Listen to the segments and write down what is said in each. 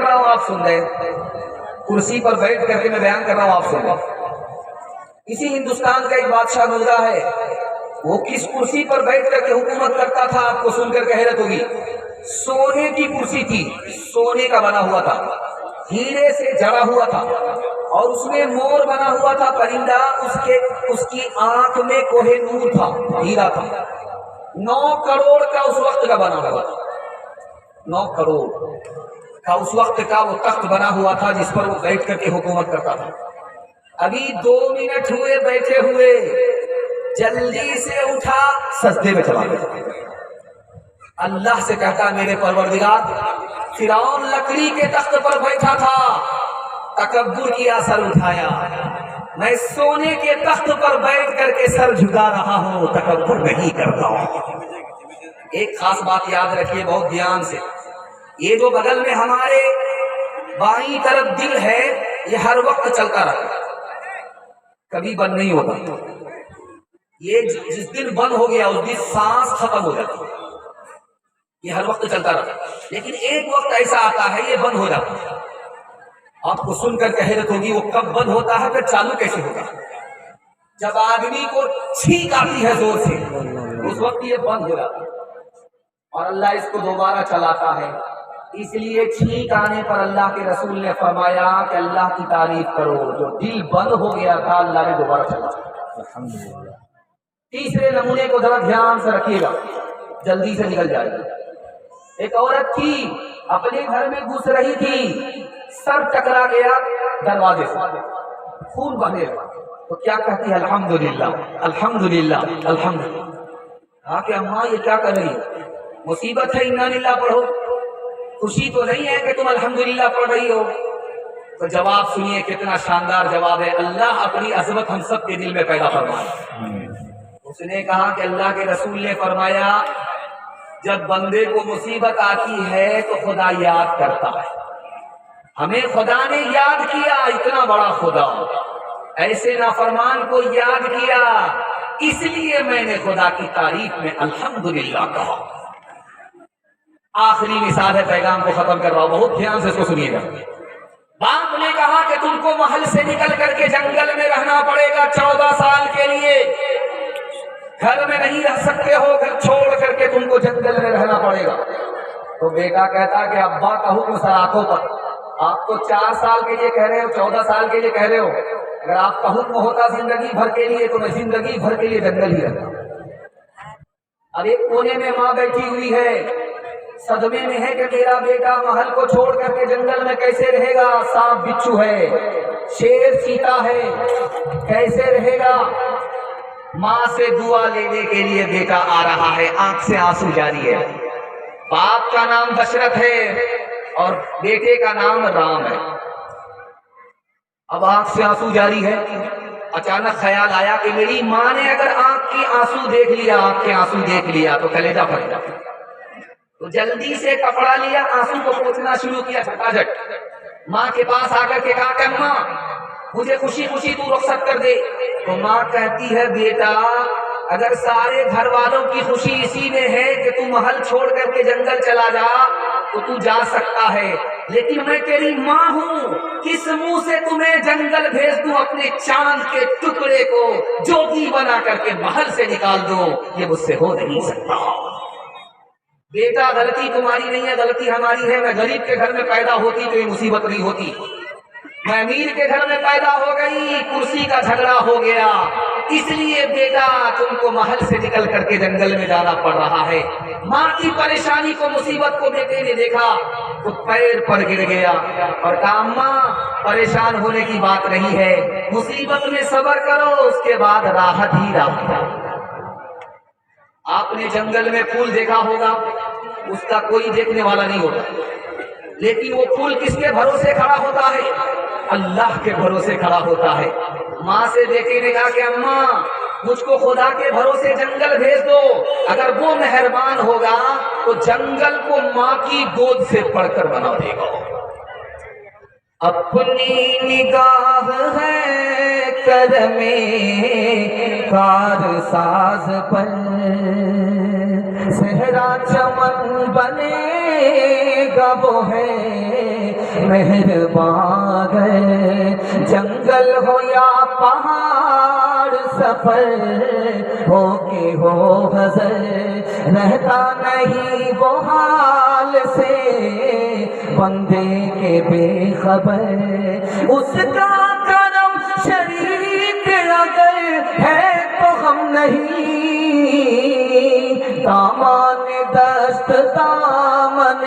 رہا ہوں آپ سن رہے، کرسی پر بیٹھ کر کے میں بیان کر رہا ہوں آپ سن رہے۔ اسی ہندوستان کا ایک بادشاہ گزرا ہے، وہ کس کرسی پر بیٹھ کر کے حکومت کرتا تھا آپ کو سن کر حیرت ہوگی۔ سونے کی کرسی تھی، سونے کا بنا ہوا تھا، ہیرے سے جڑا ہوا تھا، اور اس میں مور بنا ہوا تھا پرندہ، اس کی آنکھ میں کوہ نور تھا، ہیرا تھا۔ 9 کروڑ کا اس وقت کا بنا ہوا تھا، 9 کروڑ کا اس وقت کا وہ تخت بنا ہوا تھا جس پر وہ بیٹھ کر کے حکومت کرتا تھا۔ ابھی 2 منٹ ہوئے بیٹھے ہوئے، جلدی سے اٹھا سجدے میں چلا گیا، اللہ سے کہتا میرے پروردگار، فرعون لکڑی کے تخت پر بیٹھا تھا، تکبر کیا، سر اٹھایا، میں سونے کے تخت پر بیٹھ کر کے سر جھکا رہا ہوں، تکبر نہیں کرتا ہوں۔ ایک خاص بات یاد رکھیے بہت دھیان سے، یہ جو بغل میں ہمارے بائیں طرف دل ہے یہ ہر وقت چلتا رہتا، کبھی بند نہیں ہوتا۔ یہ جس دن بند ہو گیا اس دن سانس ختم ہو جاتی، یہ ہر وقت چلتا رہتا، لیکن ایک وقت ایسا آتا ہے یہ بند ہو جاتا ہے۔ آپ کو سن کر حیرت ہوگی وہ کب بند ہوتا ہے، پھر چالو کیسے ہوگا؟ جب آدمی کو چھینک آتی ہے زور سے اس وقت یہ بند ہو جاتا ہے، اور اللہ اس کو دوبارہ چلاتا ہے۔ اس لیے چھینک آنے پر اللہ کے رسول نے فرمایا کہ اللہ کی تعریف کرو، جو دل بند ہو گیا تھا اللہ نے دوبارہ چلایا۔ تیسرے نمونے کو ذرا دھیان سے رکھیے گا، جلدی سے نکل جائے گا۔ ایک عورت تھی اپنے گھر میں گھس رہی تھی، سر ٹکرا گیا دروازے سے، خون بہنے لگا، تو کیا کہتی ہے؟ الحمدللہ الحمدللہ الحمدللہ۔ کہا کہ اماں یہ کیا کر رہی ہے؟ مصیبت ہے، انا للہ پڑھو، خوشی تو نہیں ہے کہ تم الحمدللہ پڑھ رہی ہو؟ تو جواب سنیے کتنا شاندار جواب ہے، اللہ اپنی عظمت ہم سب کے دل میں پیدا فرمائے۔ اس نے کہا کہ اللہ کے رسول نے فرمایا جب بندے کو مصیبت آتی ہے تو خدا یاد کرتا ہے، ہمیں خدا نے یاد کیا، اتنا بڑا خدا ایسے نافرمان کو یاد کیا، اس لیے میں نے خدا کی تعریف میں الحمدللہ کہا۔ آخری مثال ہے، پیغام کو ختم کر رہا ہوں، بہت دھیان سے اس کو سنیے گا۔ باپ نے کہا کہ تم کو محل سے نکل کر کے جنگل میں رہنا پڑے گا 14 سال کے لیے، گھر میں نہیں رہ سکتے ہو، گھر چھوڑ کر کے تم کو جنگل میں رہنا پڑے گا۔ تو بیٹا کہتا کہ ابا کا حکم سر آنکھوں پر، آپ تو 4 سال کے لیے کہہ رہے ہو، 14 سال کے لیے کہہ رہے ہو، اگر آپ کا حکم ہوتا زندگی بھر کے لیے تو میں زندگی بھر کے لیے جنگل ہی رہتا۔ اب ایک کونے میں ماں بیٹھی ہوئی ہے، صدمے میں ہے کہ میرا بیٹا محل کو چھوڑ کر کے جنگل میں کیسے رہے گا، سانپ بچھو ہے، شیر چیتا ہے، کیسے رہے گا؟ ماں سے دعا لینے کے لیے بیٹا آ رہا ہے، آنکھ سے آنسو جاری ہے۔ باپ کا نام دشرتھ ہے اور بیٹے کا نام رام ہے۔ اب آنکھ سے آنسو جاری ہے، اچانک خیال آیا کہ میری ماں نے اگر آنکھ کی آنسو دیکھ لیا، آنکھ کے آنسو دیکھ لیا تو کلیجہ پھٹ جاتا۔ تو جلدی سے کپڑا لیا، آنسو کو پوچھنا شروع کیا جھٹاجھٹ۔ ماں کے پاس آ کر کے کہا کہ اماں مجھے خوشی خوشی تو رخصت کر دے۔ تو ماں کہتی ہے بیٹا اگر سارے گھر والوں کی خوشی اسی میں ہے کہ تو محل چھوڑ کر کے جنگل چلا جا تو تو جا سکتا ہے، لیکن میں تیری ماں ہوں، کس منہ سے تمہیں جنگل بھیج دوں، اپنے چاند کے ٹکڑے کو جوتی بنا کر کے محل سے نکال دو، یہ مجھ سے ہو نہیں سکتا۔ بیٹا غلطی تمہاری نہیں ہے، غلطی ہماری ہے۔ میں غریب کے گھر میں پیدا ہوتی تو یہ مصیبت نہیں ہوتی، میں امیر کے گھر میں پیدا ہو گئی، کرسی کا جھگڑا ہو گیا، اس لیے بیٹا تم کو محل سے نکل کر کے جنگل میں جانا پڑ رہا ہے۔ ماں کی پریشانی کو، مصیبت کو بیٹے نے دیکھا تو پیر پر گر گیا اور کہا ماں پریشان ہونے کی بات نہیں ہے، مصیبت میں صبر کرو، اس کے بعد راحت ہی راحت ہے۔ آپ نے جنگل میں پھول دیکھا ہوگا، اس کا کوئی دیکھنے والا نہیں ہوتا، لیکن وہ پھول کس کے بھروسے کھڑا ہوتا ہے؟ اللہ کے بھروسے کھڑا ہوتا ہے۔ ماں سے بیٹے نے کہا کہ اماں مجھ کو خدا کے بھروسے جنگل بھیج دو، اگر وہ مہربان ہوگا تو جنگل کو ماں کی گود سے پڑھ کر بنا دے گا۔ اپنی نگاہ ہے کرمے کار ساز پر، صحرا چمن بنے گا وہ ہے مہربان ہے، جنگل ہو یا پہاڑ سفر ہو کے ہو حضر، رہتا نہیں وہ حال سے بندے کے بے خبر، اس کا کرم شریک اگر ہے تو ہم نہیں، دامان دست دامن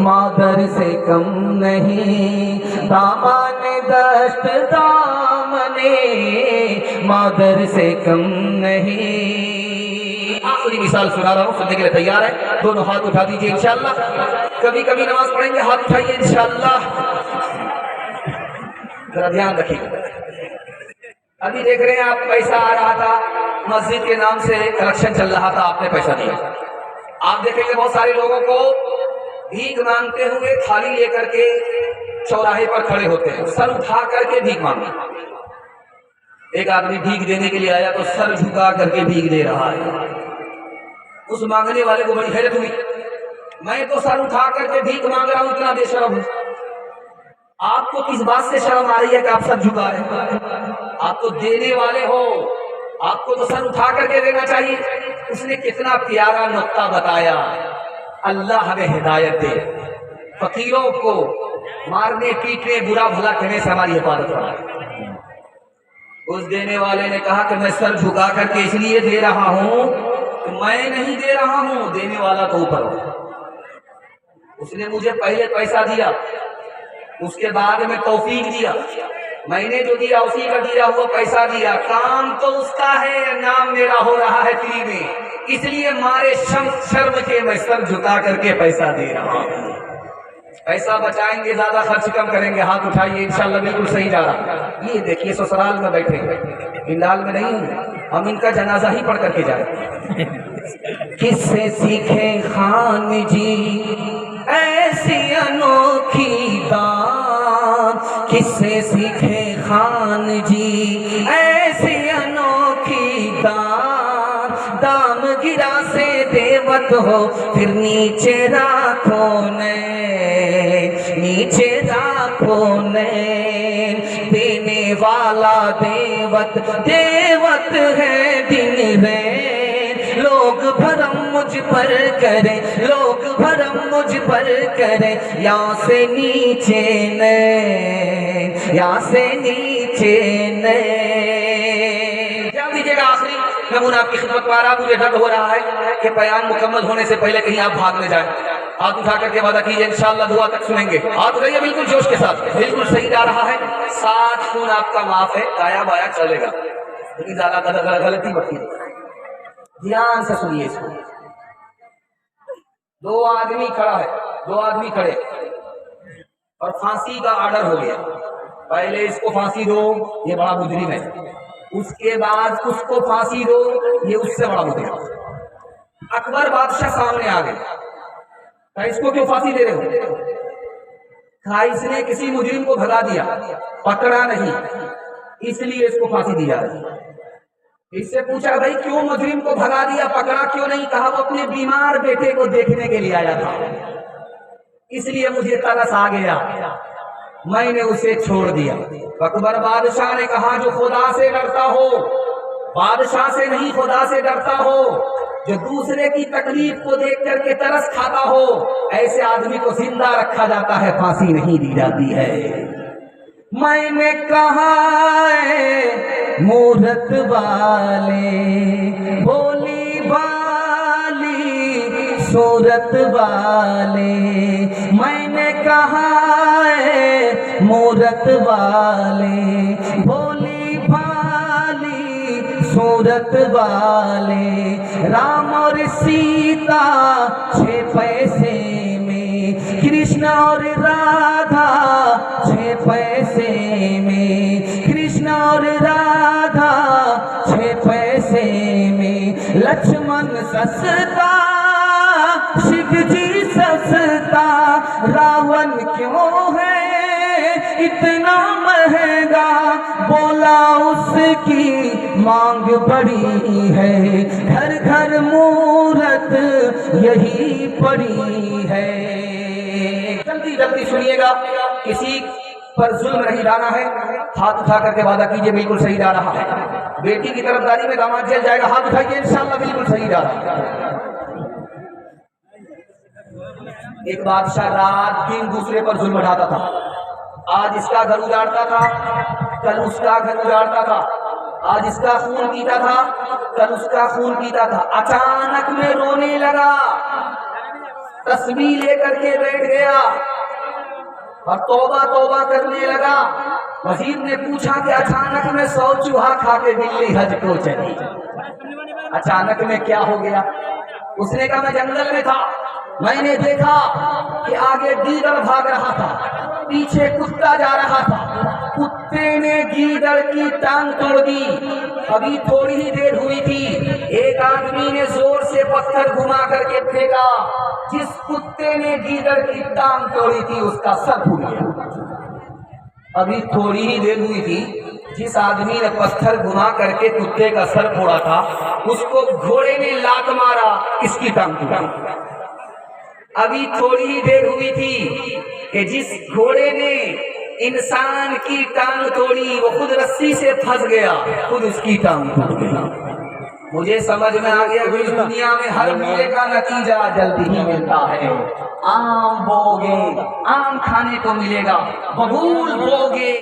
مادر سے کم نہیں، دامان دست دامن مادر سے کم نہیں۔ آخری مثال سنا رہا ہوں، سننے کے لیے تیار ہے؟ دونوں ہاتھ اٹھا دیجئے انشاءاللہ، کبھی کبھی نماز پڑھیں گے ہاتھ اٹھائیے انشاءاللہ، ذرا دھیان رکھیے۔ ابھی دیکھ رہے ہیں آپ، پیسہ آ رہا تھا مسجد کے نام سے، کلیکشن چل رہا تھا، آپ نے پیسہ دیا۔ آپ دیکھیں گے بہت سارے لوگوں کو بھیک مانگتے ہوئے تھالی لے کر کے چوراہے پر کھڑے ہوتے ہیں، سر اٹھا کر کے بھیک مانگتے ہیں۔ ایک آدمی بھیک دینے کے لیے آیا تو سر جھکا کر کے بھیک دے رہا ہے۔ اس مانگنے والے کو بڑی حیرت ہوئی، میں تو سر اٹھا کر کے بھیک مانگ رہا ہوں، اتنا بے شرم ہوں، آپ کو کس بات سے شرم آ رہی ہے کہ آپ سر جھکا رہے ہیں؟ آپ تو دینے والے ہو، آپ کو تو سر اٹھا کر کے دینا چاہیے۔ اس نے کتنا پیارا نقطہ بتایا، اللہ ہمیں ہدایت دے، فقیروں کو مارنے پیٹنے برا بھلا کہنے سے ہماری حفاظت فرمائے۔ اس دینے والے نے کہا کہ میں سر جھکا کر کے اس لیے دے رہا ہوں کہ میں نہیں دے رہا ہوں، دینے والا تو اوپر ہو۔ اس نے مجھے پہلے پیسہ دیا، اس کے بعد میں توفیق دیا، میں نے جو دیا اسی کا دیا ہوا پیسہ دیا، کام تو اس کا ہے، نام میرا ہو رہا ہے فری میں، اس لیے مارے شرم کے میں سر جھکا کر کے پیسہ دے رہا ہوں۔ پیسہ بچائیں گے، زیادہ خرچ کم کریں گے، ہاتھ اٹھائیے انشاءاللہ بالکل صحیح جا رہا ہے۔ یہ دیکھیے سسرال میں بیٹھے، فلحال میں نہیں ہوں، ہم ان کا جنازہ ہی پڑھ کر کے جائیں۔ کس سے سیکھے خان جی ایسی انوکھی دام، کس سے سیکھے خان جی ایسی انوکھی دام، دام گرا سے دیوت ہو پھر نیچے رکھو نے، نیچے رکھو نے، دینے والا دیوت، دیوت ہے دن رے، لوگ بھرم مجھ پر کرے، لوگ بھرم مجھ پر کرے، یہاں سے نیچے نے، یہاں سے نیچے نے۔ جان دیجیے گا آخری نمونہ آپ کی خدمت میں آ رہا، مجھے ڈر ہو رہا ہے کہ بیان مکمل ہونے سے پہلے کہیں آپ بھاگ نہ جائیں۔ ہاتھ اٹھا کر کے وعدہ کیجیے انشاءاللہ دعا تک سنیں گے، ہاتھ اٹھائیے بالکل جوش کے ساتھ، بالکل صحیح جا رہا ہے، 7 خون آپ کا معاف ہے، دایا بایا چلے گا، لیکن زیادہ غلطی مت کیجیے، دھیان سے سنیے اس کو۔ 2 آدمی کھڑا ہے، 2 آدمی کھڑے اور پھانسی کا آرڈر ہو گیا، پہلے اس کو پھانسی دو، یہ بڑا مجرم ہے، اس کے بعد اس کو پھانسی دو، یہ اس سے بڑا مجرم۔ اکبر بادشاہ سامنے آ گئے، کہا اس کو کیوں پھانسی دے رہے ہو؟ کہا اس نے کسی مجرم کو بھگا دیا، پکڑا نہیں، اس لیے اس کو پھانسی دی جا رہی ہے۔ اس سے پوچھا بھائی کیوں مجرم کو بھگا دیا، پکڑا کیوں نہیں؟ کہا وہ اپنے بیمار بیٹے کو دیکھنے کے لیے آیا تھا، اس لیے مجھے ترس آ گیا، میں نے اسے چھوڑ دیا۔ اکبر بادشاہ نے کہا جو خدا سے ڈرتا ہو، بادشاہ سے نہیں خدا سے ڈرتا ہو، جو دوسرے کی تکلیف کو دیکھ کر کے ترس کھاتا ہو، ایسے آدمی کو زندہ رکھا جاتا ہے، پھانسی نہیں دی جاتی ہے۔ میں نے کہا مورت والے، بولی بالی صورت والے، میں نے کہا مورت والے، بولی بالی صورت والے، رام اور سیتا 6 پیسے میں، کرشن اور رادھا 6 پیسے میں، کرشن اور رادھا 6 پیسے میں، لکشمن سستا شیو جی سستا، راون کیوں ہے اتنا مہنگا، بولا اس کی مانگ بڑی ہے، گھر گھر مورت یہی پڑی ہے۔ جلدی جلدی سنیے گا، کسی پر ظلم نہیں ڈانا ہے، ہاتھ اٹھا کر کے وعدہ کیجئے بالکل صحیح ڈا رہا ہے۔ بیٹی کی طرفداری میں داماد جل جائے گا، ہاتھ اٹھائیے انشاءاللہ بالکل صحیح ڈا رہا ہے۔ ایک بادشاہ رات دن دوسرے پر ظلم ڈھاتا تھا، آج اس کا گھر اجاڑتا تھا، کل اس کا گھر اجاڑتا تھا، آج اس کا خون پیتا تھا، کل اس کا خون پیتا تھا۔ اچانک میں رونے لگا، تسبیح لے کر کے بیٹھ گیا اور توبہ توبہ کرنے لگا۔ وزیر نے پوچھا کہ اچانک میں 100 چوہا کھا کے بلی حج کو چلی، اچانک میں کیا ہو گیا؟ اس نے کہا میں جنگل میں تھا، میں نے دیکھا کہ آگے گیدڑ بھاگ رہا تھا، پیچھے کتا جا رہا تھا، کتے نے گیدڑ کی ٹانگ توڑ دی۔ ابھی تھوڑی ہی دیر ہوئی تھی، ایک آدمی نے زور سے پتھر گھما کر کے پھینکا، جس کتے نے گیدڑ کی ٹانگ توڑی تھی اس کا سر پھوٹ گیا۔ ابھی تھوڑی ہی دیر ہوئی تھی، جس آدمی نے پتھر گھما کر کے کتے کا سر پھوڑا تھا اس کو گھوڑے نے لات مارا، اس کی ٹانگ ٹوٹی۔ ابھی تھوڑی ہی دیر ہوئی تھی کہ جس گھوڑے نے انسان کی ٹانگ توڑی وہ خود رسی سے پھنس گیا، خود اس کی ٹانگ ٹوٹ گئی۔ مجھے سمجھ میں آ گیا کہ دنیا میں ہر میلے کا نتیجہ جلدی ہی ملتا ہے۔ آم بوگے، آم کھانے کو ملے گا، ببول بوگے